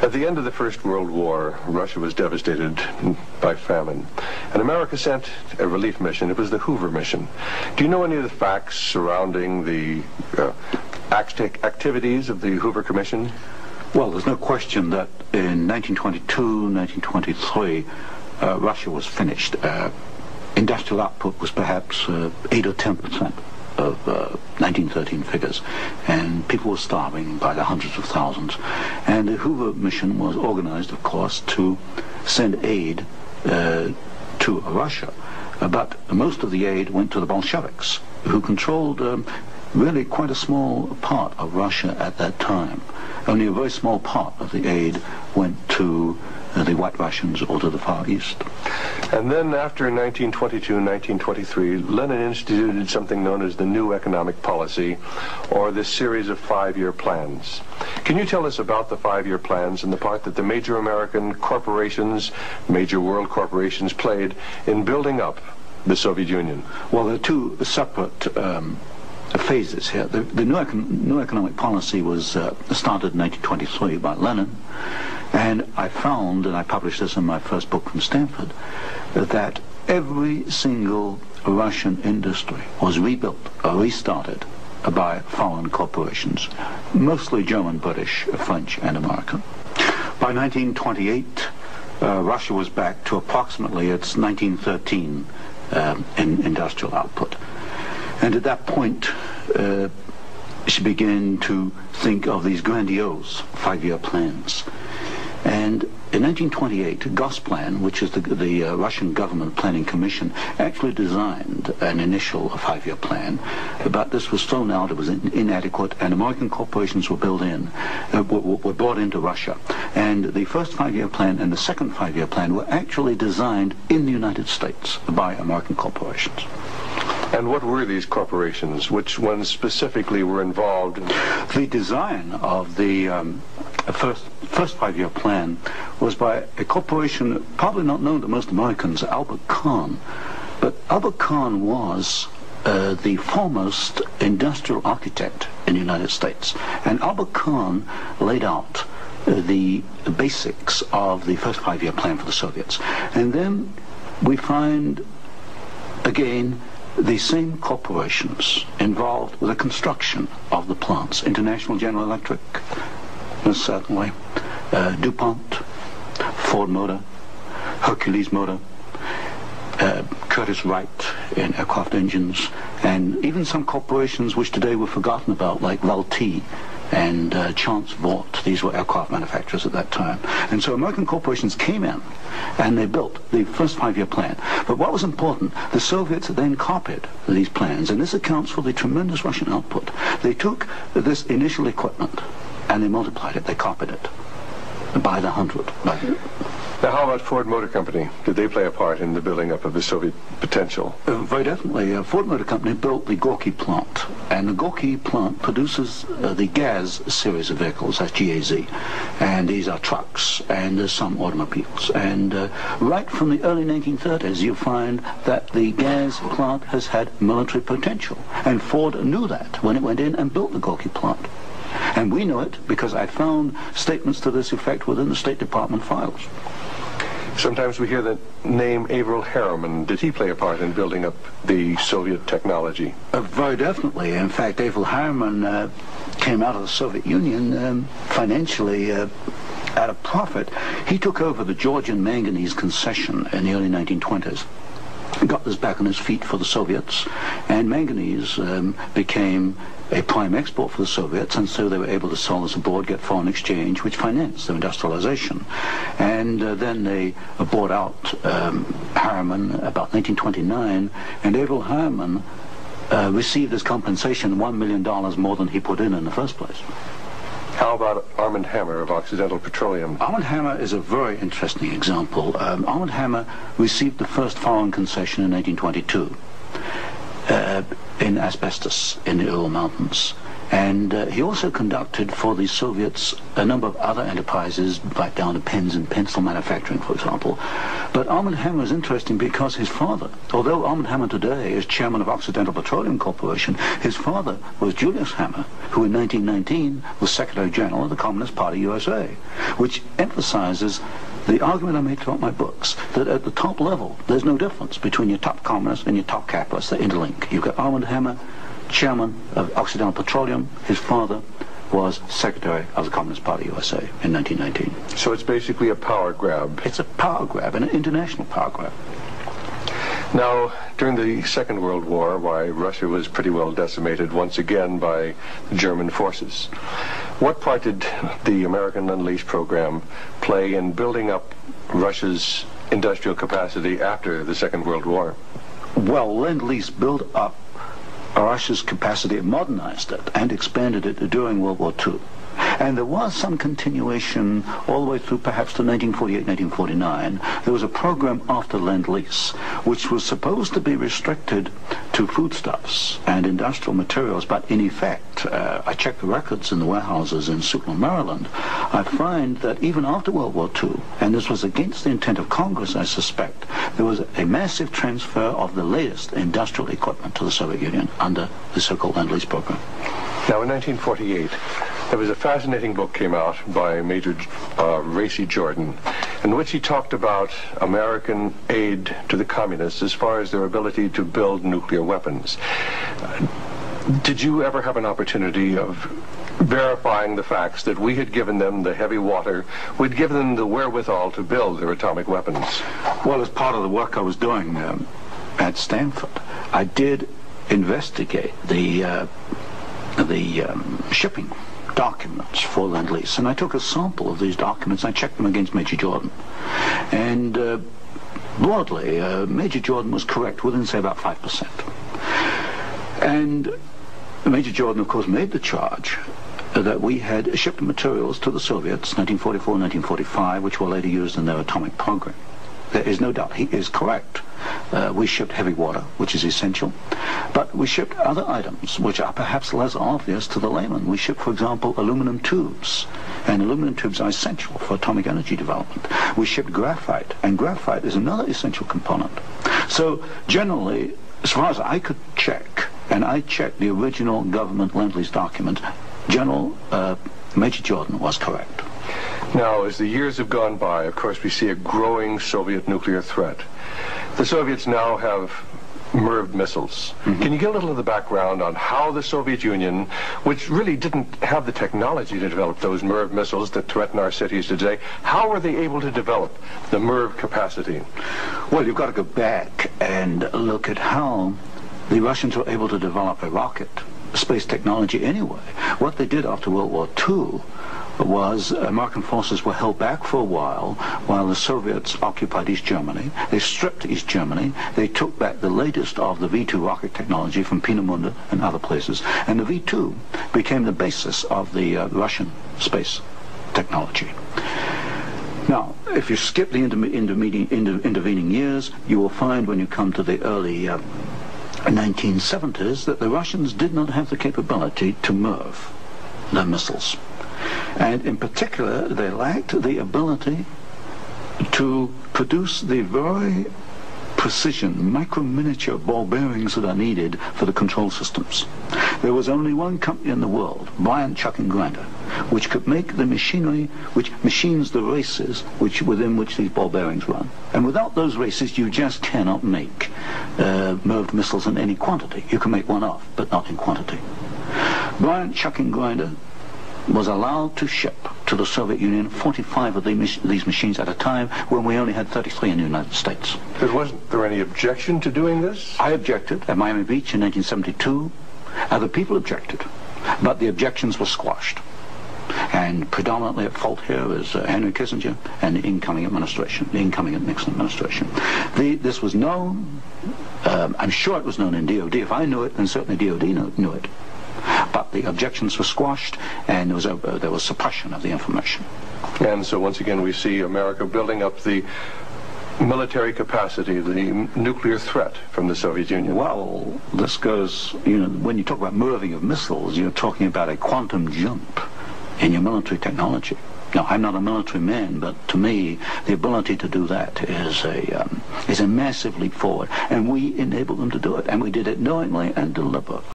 At the end of the First World War, Russia was devastated by famine, and America sent a relief mission. It was the Hoover mission. Do you know any of the facts surrounding the activities of the Hoover Commission? Well, there's no question that in 1922, 1923, Russia was finished. Industrial output was perhaps 8 or 10% of 1913 figures, and people were starving by the hundreds of thousands. And the Hoover mission was organized, of course, to send aid to Russia, but most of the aid went to the Bolsheviks, who controlled really quite a small part of Russia at that time. Only a very small part of the aid went to the White Russians or to the Far East. And then after 1922, 1923, Lenin instituted something known as the New Economic Policy, or this series of 5-year plans. Can you tell us about the 5-year plans and the part that the major American corporations, major world corporations, played in building up the Soviet Union? Well, there are two separate phases here. The new economic policy was started in 1923 by Lenin, and I found, and I published this in my first book from Stanford, that every single Russian industry was rebuilt or restarted by foreign corporations, mostly German, British, French, and American. By 1928, Russia was back to approximately its 1913 in industrial output. And at that point, she began to think of these grandiose 5-year plans. And in 1928, Gosplan, which is the Russian government planning commission, actually designed an initial 5-year plan, but this was thrown out, it was inadequate, and American corporations were brought into Russia. And the first 5-year plan and the second 5-year plan were actually designed in the United States by American corporations. And what were these corporations? Which ones specifically were involved? The design of the first 5-year plan was by a corporation probably not known to most Americans, Albert Kahn. But Albert Kahn was the foremost industrial architect in the United States. And Albert Kahn laid out the basics of the first 5-year plan for the Soviets. And then we find, again, the same corporations involved with the construction of the plants. International General Electric, certainly, DuPont, Ford Motor, Hercules Motor, Curtiss-Wright in aircraft engines, and even some corporations which today were forgotten about, like Valti and Chance Vought. These were aircraft manufacturers at that time. And so American corporations came in and they built the first 5-year plan. But what was important, the Soviets then copied these plans, and this accounts for the tremendous Russian output. They took this initial equipment and they multiplied it, they copied it by the 100. Now, how about Ford Motor Company? Did they play a part in the building up of the Soviet potential? Very definitely. Ford Motor Company built the Gorky plant, and the Gorky plant produces the GAZ series of vehicles, that's GAZ, and these are trucks and some automobiles. And right from the early 1930s, you find that the GAZ plant has had military potential, and Ford knew that when it went in and built the Gorky plant. And we know it because I found statements to this effect within the State Department files. Sometimes we hear the name Averell Harriman. Did he play a part in building up the Soviet technology? Very definitely. In fact, Averell Harriman came out of the Soviet Union financially at a profit. He took over the Georgian manganese concession in the early 1920s. Got this back on his feet for the Soviets, and manganese became a prime export for the Soviets, and so they were able to sell this abroad, get foreign exchange, which financed their industrialization. And then they bought out Harriman about 1929, and Averell Harriman received as compensation $1 million more than he put in the first place. How about Armand Hammer of Occidental Petroleum? Armand Hammer is a very interesting example. Armand Hammer received the first foreign concession in 1922 in asbestos in the Ural Mountains. And he also conducted for the Soviets a number of other enterprises, right down to pens and pencil manufacturing, for example. But Armand Hammer is interesting because his father, although Armand Hammer today is chairman of Occidental Petroleum Corporation, his father was Julius Hammer, who in 1919 was Secretary General of the Communist Party USA, which emphasizes the argument I make throughout my books, that at the top level, there's no difference between your top communists and your top capitalists. They interlink. You've got Armand Hammer, chairman of Occidental Petroleum. His father was Secretary of the Communist Party USA in 1919. So it's basically a power grab. It's a power grab, an international power grab. Now, during the Second World War, why, Russia was pretty well decimated once again by the German forces. What part did the American Lend-Lease program play in building up Russia's industrial capacity after the Second World War? Well, Lend-Lease built up Russia's capacity, modernized it, and expanded it during World War II. And there was some continuation all the way through perhaps to 1948, 1949. There was a program after Lend-Lease, which was supposed to be restricted to foodstuffs and industrial materials, but in effect, I checked the records in the warehouses in Suitland, Maryland, I find that even after World War II, and this was against the intent of Congress, I suspect, there was a massive transfer of the latest industrial equipment to the Soviet Union under the so-called Lend-Lease program. Now, in 1948, there was a fascinating book came out by Major Racy Jordan, in which he talked about American aid to the communists as far as their ability to build nuclear weapons. Did you ever have an opportunity of verifying the facts that we had given them the heavy water, we'd given them the wherewithal to build their atomic weapons? Well, as part of the work I was doing at Stanford, I did investigate the shipping documents for Lend-Lease, and I took a sample of these documents. I checked them against Major Jordan, and broadly, Major Jordan was correct within, say, about 5%. And Major Jordan, of course, made the charge that we had shipped materials to the Soviets, 1944 and 1945, which were later used in their atomic program. There is no doubt. He is correct. We shipped heavy water, which is essential, but we shipped other items which are perhaps less obvious to the layman. We shipped, for example, aluminum tubes, and aluminum tubes are essential for atomic energy development. We shipped graphite, and graphite is another essential component. So generally, as far as I could check, and I checked the original government Lend-Lease document, General Major Jordan was correct. Now, as the years have gone by, of course, we see a growing Soviet nuclear threat. The Soviets now have MIRV missiles. Mm-hmm. Can you give a little of the background on how the Soviet Union, which really didn't have the technology to develop those MIRV missiles that threaten our cities today, how were they able to develop the MIRV capacity? Well, you've got to go back and look at how the Russians were able to develop a rocket, space technology anyway. What they did after World War II was American forces were held back for a while the Soviets occupied East Germany. They stripped East Germany. They took back the latest of the V-2 rocket technology from Peenemünde and other places, and the V-2 became the basis of the Russian space technology. Now, if you skip the intervening years, you will find when you come to the early 1970s that the Russians did not have the capability to MIRV their missiles. And in particular, they lacked the ability to produce the very precision, micro-miniature ball bearings that are needed for the control systems. There was only one company in the world, Bryant, Chuck and Grinder, which could make the machinery which machines the races within which these ball bearings run. And without those races, you just cannot make MIRV missiles in any quantity. You can make one off, but not in quantity. Bryant, Chuck and Grinder was allowed to ship to the Soviet Union 45 of these machines at a time when we only had 33 in the United States. But wasn't there any objection to doing this? I objected at Miami Beach in 1972. Other people objected, but the objections were squashed. And predominantly at fault here is Henry Kissinger and the incoming administration, the incoming Nixon administration. This was known, I'm sure it was known in DOD. If I knew it, then certainly DOD knew it. But the objections were squashed, and there was suppression of the information. And so once again we see America building up the military capacity, the nuclear threat from the Soviet Union? Well, this goes, when you talk about moving of missiles, you're talking about a quantum jump in your military technology. Now, I'm not a military man, but to me, the ability to do that is a massive leap forward, and we enabled them to do it, and we did it knowingly and deliberately.